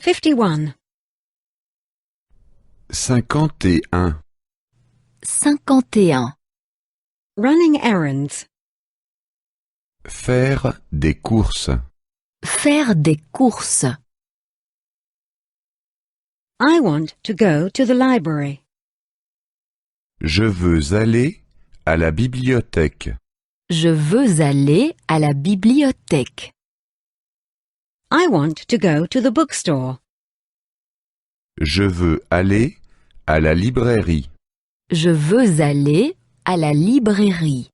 51. 51. 51. Running errands. Faire des courses. Faire des courses. I want to go to the library. Je veux aller à la bibliothèque. Je veux aller à la bibliothèque. I want to go to the bookstore. Je veux aller à la librairie. Je veux aller à la librairie.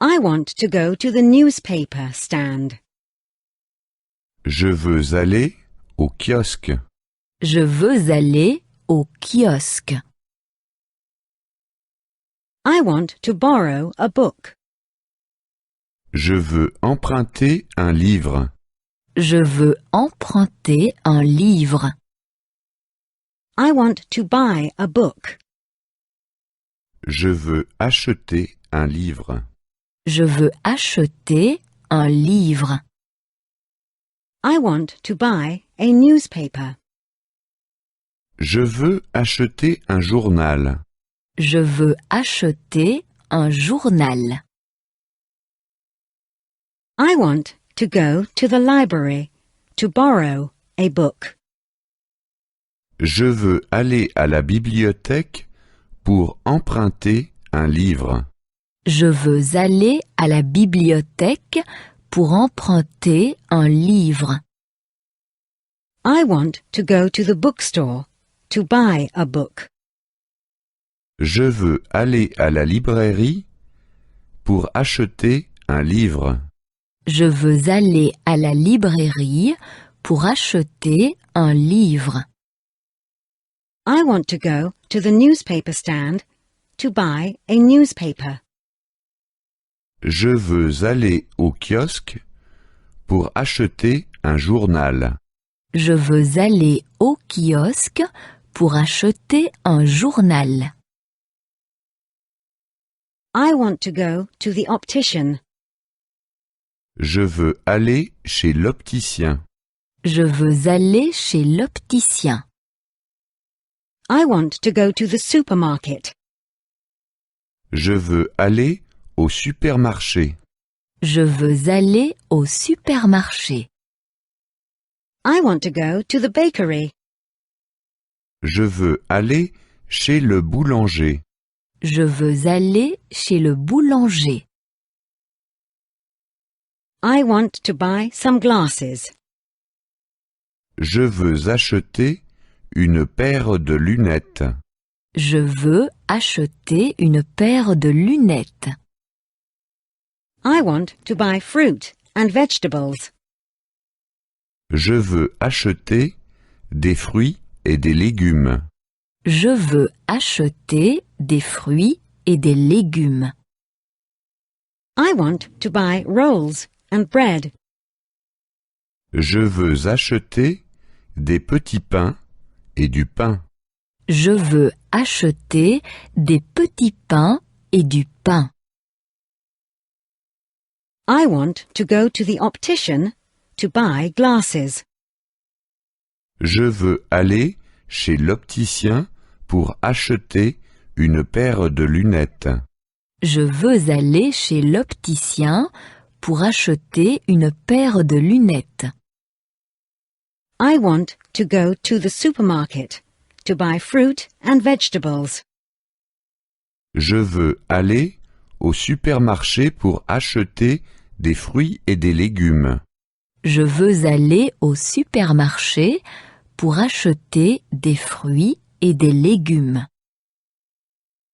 I want to go to the newspaper stand. Je veux aller au kiosque. Je veux aller au kiosque. I want to borrow a book. Je veux emprunter un livre. Je veux emprunter un livre. I want to buy a book. Je veux acheter un livre. Je veux acheter un livre. I want to buy a newspaper. Je veux acheter un journal. Je veux acheter un journal. I want to go to the library to borrow a book. Je veux aller à la bibliothèque pour emprunter un livre. Je veux aller à la bibliothèque pour emprunter un livre. I want to go to the bookstore to buy a book. Je veux aller à la librairie pour acheter un livre. Je veux aller à la librairie pour acheter un livre. I want to go to the newspaper stand to buy a newspaper. Je veux aller au kiosque pour acheter un journal. Je veux aller au kiosque pour acheter un journal. I want to go to the optician. Je veux aller chez l'opticien. Je veux aller chez l'opticien. I want to go to the supermarket. Je veux aller au supermarché. Je veux aller au supermarché. I want to go to the bakery. Je veux aller chez le boulanger. Je veux aller chez le boulanger. I want to buy some glasses. Je veux acheter une paire de lunettes. Je veux acheter une paire de lunettes. I want to buy fruit and vegetables. Je veux acheter des fruits et des légumes. Je veux acheter des fruits et des légumes. I want to buy rolls and bread. Je veux acheter des petits pains et du pain. Je veux acheter des petits pains et du pain. I want to go to the optician to buy glasses. Je veux aller chez l'opticien pour acheter une paire de lunettes. Je veux aller chez l'opticien pour acheter une paire de lunettes. I want to go to the supermarket to buy fruit and vegetables. Je veux aller au supermarché pour acheter des fruits et des légumes. Je veux aller au supermarché pour acheter des fruits et des légumes.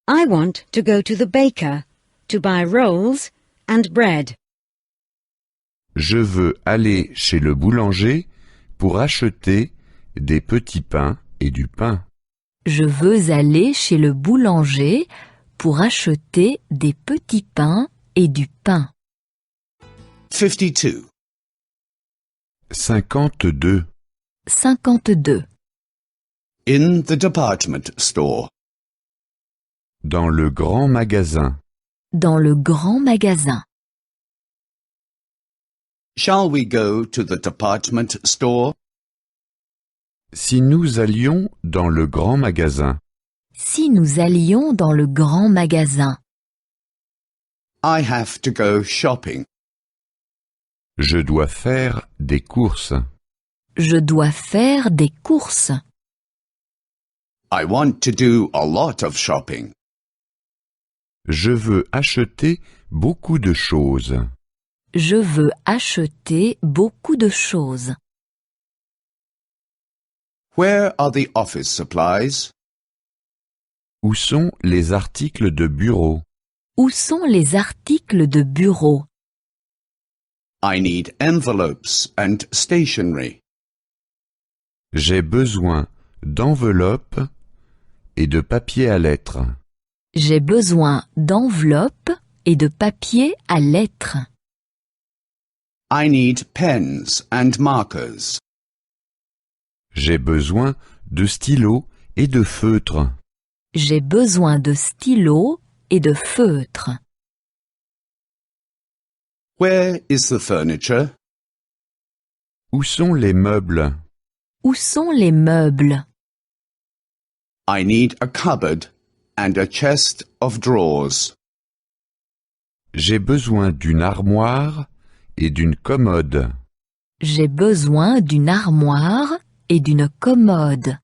I want to go to the baker to buy rolls and bread. Je veux aller chez le boulanger pour acheter des petits pains et du pain. Je veux aller chez le boulanger pour acheter des petits pains et du pain. 52. 52. 52. In the department store. Dans le grand magasin. Dans le grand magasin. Shall we go to the department store? Si nous allions dans le grand magasin, Si nous allions dans le grand magasin, I have to go shopping. je dois faire des courses. je dois faire des courses. I want to do a lot of shopping. Je veux acheter beaucoup de choses. Je veux acheter beaucoup de choses. Where are the office supplies? Où sont les articles de bureau? Où sont les articles de bureau? I need envelopes and stationery. J'ai besoin d'enveloppes et de papier à lettres. J'ai besoin d'enveloppes et de papier à lettres. I need pens and markers. J'ai besoin de stylos et de feutres. J'ai besoin de stylos et de feutres. Where is the furniture? Où sont les meubles? Où sont les meubles? I need a cupboard and a chest of drawers. J'ai besoin d'une armoire et d'une commode. J'ai besoin d'une armoire et d'une commode.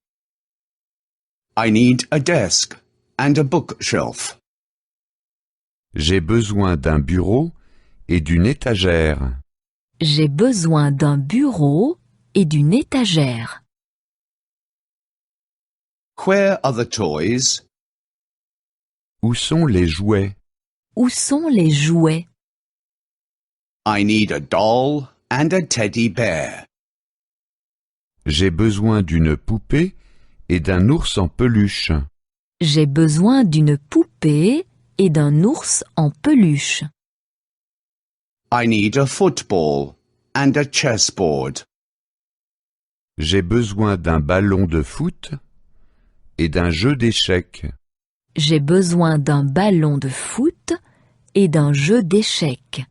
I need a desk and a bookshelf. J'ai besoin d'un bureau et d'une étagère. J'ai besoin d'un bureau et d'une étagère. Where are the toys? Où sont les jouets? Où sont les jouets? I need a doll and a teddy bear. J'ai besoin d'une poupée et d'un ours en peluche. J'ai besoin d'une poupée et d'un ours en peluche. I need a football and a chessboard. J'ai besoin d'un ballon de foot et d'un jeu d'échecs. J'ai besoin d'un ballon de foot et d'un jeu d'échecs.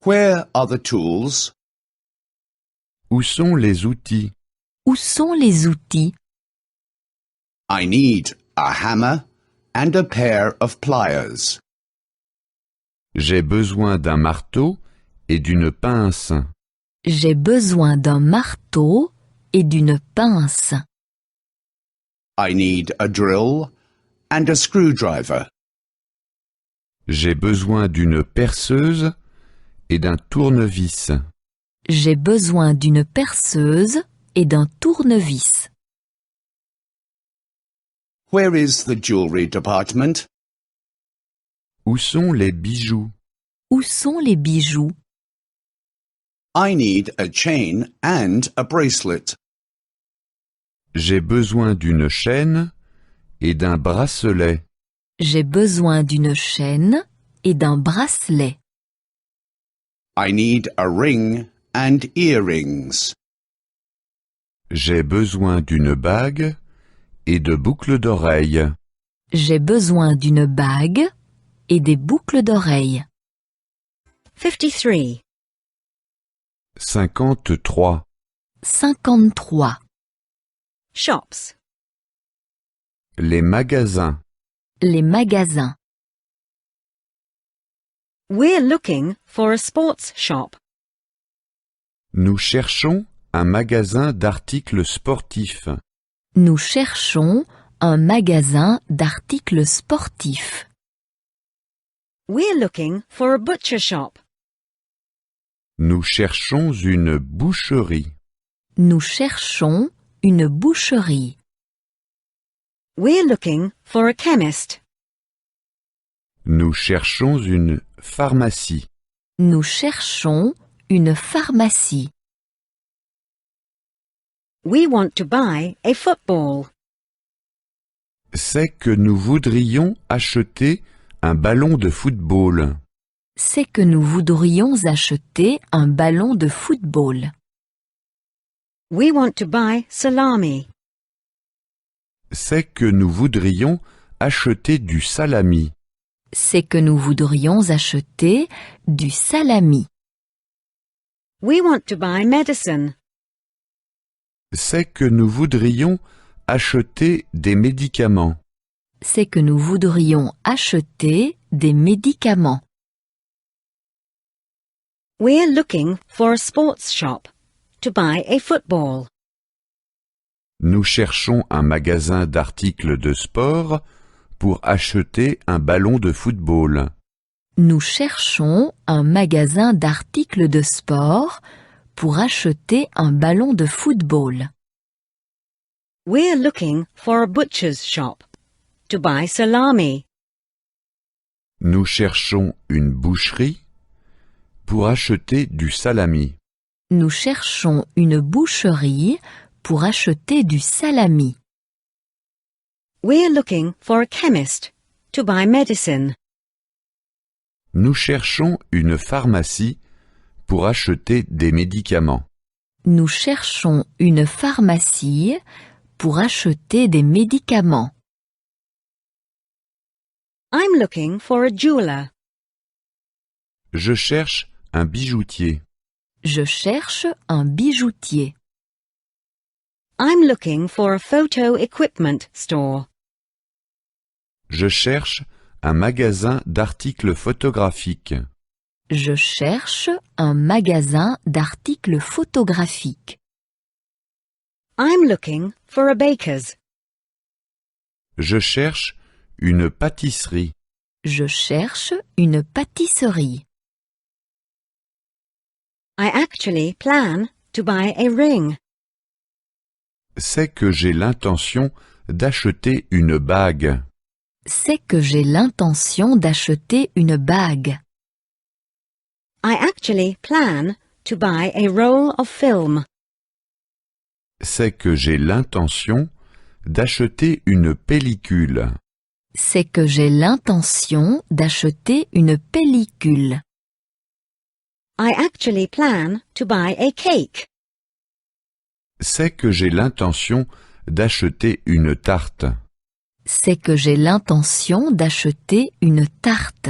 Where are the tools? Où sont les outils? Où sont les outils? I need a hammer and a pair of pliers. J'ai besoin d'un marteau et d'une pince. J'ai besoin d'un marteau et d'une pince. I need a drill and a screwdriver. J'ai besoin d'une perceuse et d'un tournevis. J'ai besoin d'une perceuse et d'un tournevis. Where is the jewelry department? Où sont les bijoux? Où sont les bijoux? I need a chain and a bracelet. J'ai besoin d'une chaîne et d'un bracelet. J'ai besoin d'une chaîne et d'un bracelet. I need a ring and earrings. J'ai besoin d'une bague et de boucles d'oreilles. J'ai besoin d'une bague et des boucles d'oreilles. 53. 53. 53. Shops. Les magasins. Les magasins. We're looking for a sports shop. Nous cherchons un magasin d'articles sportifs. Nous cherchons un magasin d'articles sportifs. We're looking for a butcher shop. Nous cherchons une boucherie. Nous cherchons une boucherie. We're looking for a chemist. Nous cherchons une pharmacie. Nous cherchons une pharmacie. We want to buy a football. C'est que nous voudrions acheter un ballon de football. C'est que nous voudrions acheter un ballon de football. We want to buy salami. C'est que nous voudrions acheter du salami. C'est que nous voudrions acheter du salami. We want to buy medicine. C'est que nous voudrions acheter des médicaments. C'est que nous voudrions acheter des médicaments. We're looking for a sports shop to buy a football. Nous cherchons un magasin d'articles de sport pour acheter un ballon de football. Nous cherchons un magasin d'articles de sport pour acheter un ballon de football. We're looking for a butcher's shop to buy salami. Nous cherchons une boucherie pour acheter du salami. Nous cherchons une boucherie pour acheter du salami. We're looking for a chemist to buy medicine. Nous cherchons une pharmacie pour acheter des médicaments. Nous cherchons une pharmacie pour acheter des médicaments. I'm looking for a jeweler. Je cherche un bijoutier. Je cherche un bijoutier. I'm looking for a photo equipment store. Je cherche un magasin d'articles photographiques. Je cherche un magasin d'articles photographiques. I'm looking for a baker's. Je cherche une pâtisserie. Je cherche une pâtisserie. I actually plan to buy a ring. C'est que j'ai l'intention d'acheter une bague. C'est que j'ai l'intention d'acheter une bague. I actually plan to buy a roll of film. C'est que j'ai l'intention d'acheter une pellicule. C'est que j'ai l'intention d'acheter une pellicule. I actually plan to buy a cake. C'est que j'ai l'intention d'acheter une tarte. C'est que j'ai l'intention d'acheter une tarte.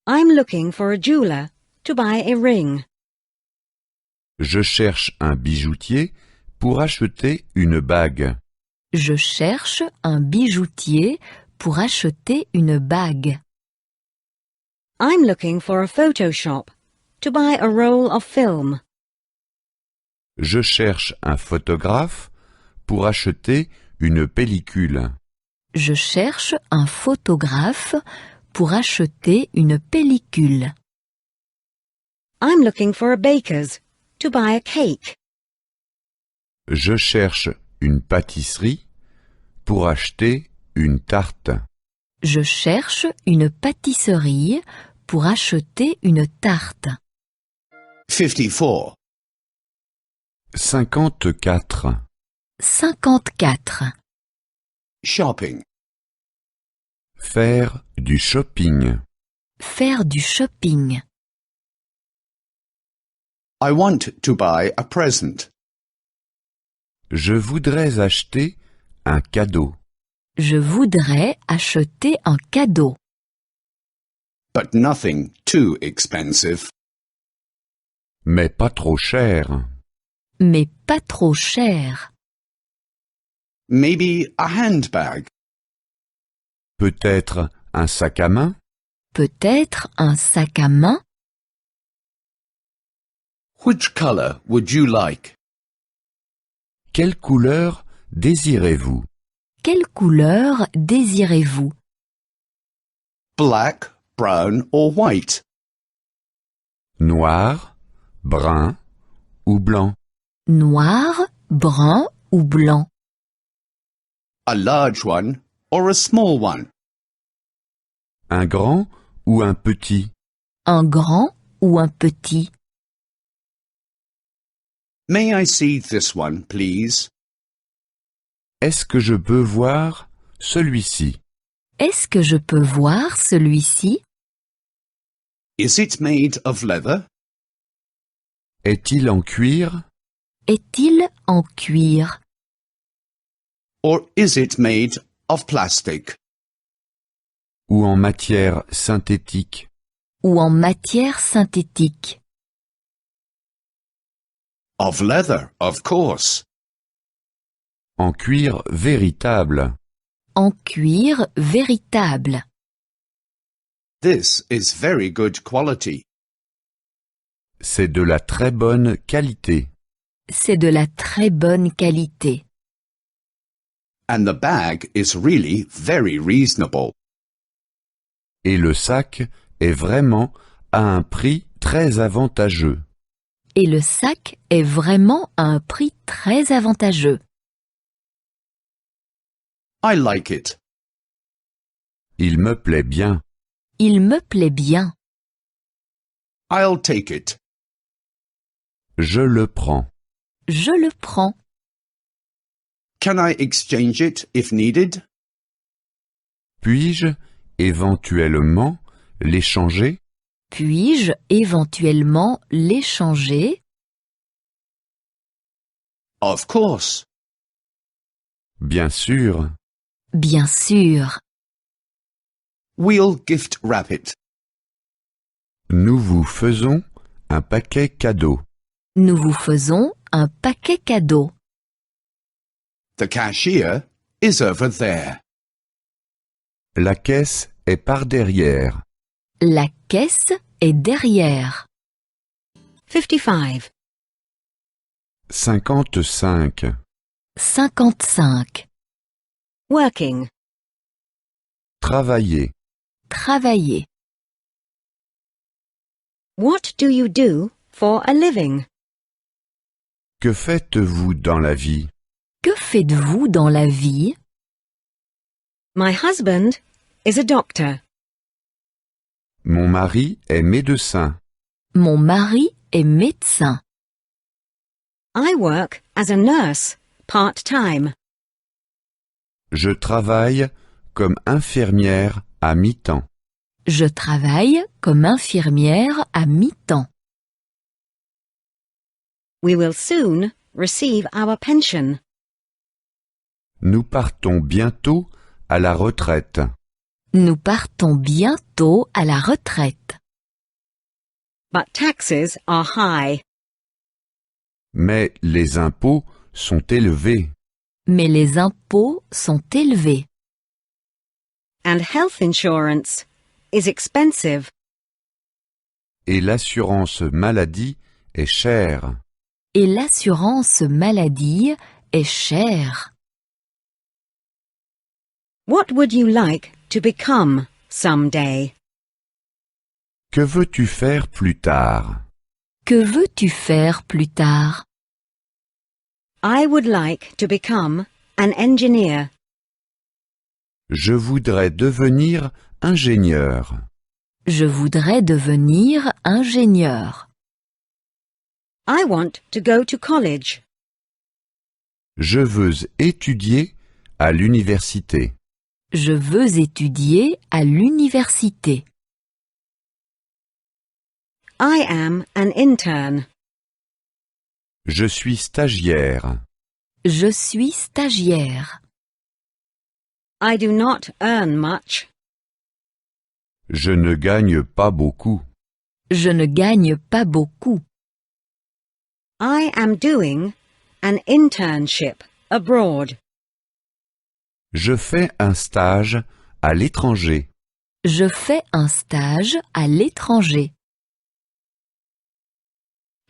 I'm looking for a jeweler to buy a ring. Je cherche un bijoutier pour acheter une bague. Je cherche un bijoutier pour acheter une bague. I'm looking for a photo shop to buy a roll of film. Je cherche un photographe pour acheter une pellicule. Je cherche un photographe pour acheter une pellicule. I'm looking for a baker's to buy a cake. Je cherche une pâtisserie pour acheter une tarte. Je cherche une pâtisserie pour acheter une tarte. 54. 54. 54. Shopping. Faire du shopping. Faire du shopping. I want to buy a present. Je voudrais acheter un cadeau. Je voudrais acheter un cadeau. But nothing too expensive. Mais pas trop cher. Mais pas trop cher. Maybe a handbag. Peut-être un sac à main. Peut-être un sac à main. Which color would you like? Quelle couleur désirez-vous? Quelle couleur désirez-vous? Black, brown or white? Noir, brun ou blanc? Noir, brun ou blanc? A large one or a small one? Un grand ou un petit? Un grand ou un petit? May I see this one, please? Est-ce que je peux voir celui-ci? Est-ce que je peux voir celui-ci? Is it made of leather? Est-il en cuir? Est-il en cuir? Or is it made of plastic? Ou en matière synthétique? Ou en matière synthétique? Of leather, of course. En cuir véritable. En cuir véritable. This is very good quality. C'est de la très bonne qualité. C'est de la très bonne qualité. And the bag is really very reasonable. Et le sac est vraiment à un prix très avantageux. Et le sac est vraiment à un prix très avantageux. I like it. Il me plaît bien. Il me plaît bien. I'll take it. Je le prends. Je le prends. Can I exchange it if needed? Puis-je éventuellement l'échanger? Puis-je éventuellement l'échanger? Of course. Bien sûr. Bien sûr. We'll gift wrap it. Nous vous faisons un paquet cadeau. Nous vous faisons un paquet cadeau. The cashier is over there. La caisse est par derrière. La caisse est derrière. 55. 55. 55. Working. Travailler. Travailler. What do you do for a living? Que faites-vous dans la vie? Que faites-vous dans la vie? My husband is a doctor. Mon mari est médecin. Mon mari est médecin. I work as a nurse, part-time. Je travaille comme infirmière à mi-temps. Je travaille comme infirmière à mi-temps. We will soon receive our pension. Nous partons bientôt à la retraite. Nous partons bientôt à la retraite. But taxes are high. Mais les impôts sont élevés. Mais les impôts sont élevés. And health insurance is expensive. Et l'assurance maladie est chère. Et l'assurance maladie est chère. What would you like to become someday? Que veux-tu faire plus tard? Que veux-tu faire plus tard? I would like to become an engineer. Je voudrais devenir ingénieur. Je voudrais devenir ingénieur. I want to go to college. Je veux étudier à l'université. Je veux étudier à l'université. I am an intern. Je suis stagiaire. Je suis stagiaire. I do not earn much. Je ne gagne pas beaucoup. Je ne gagne pas beaucoup. I am doing an internship abroad. Je fais un stage à l'étranger. Je fais un stage à l'étranger.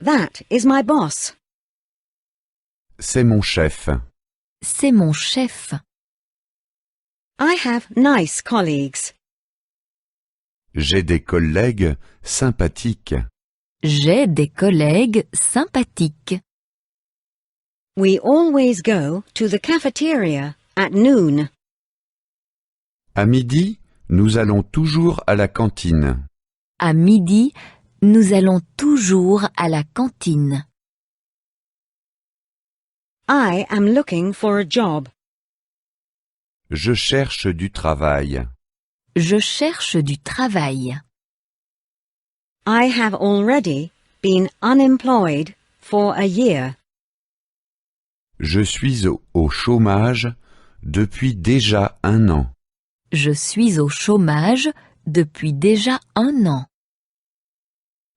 That is my boss. C'est mon chef. C'est mon chef. I have nice colleagues. J'ai des collègues sympathiques. J'ai des collègues sympathiques. We always go to the cafeteria at noon. À midi, nous allons toujours à la cantine. À midi, nous allons toujours à la cantine. I am looking for a job. Je cherche du travail. Je cherche du travail. I have already been unemployed for a year. Je suis au chômage depuis déjà 1 an. Je suis au chômage depuis déjà 1 an.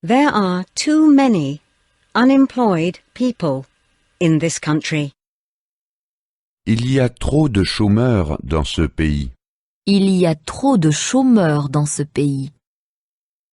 There are too many unemployed people in this country. Il y a trop de chômeurs dans ce pays. Il y a trop de chômeurs dans ce pays.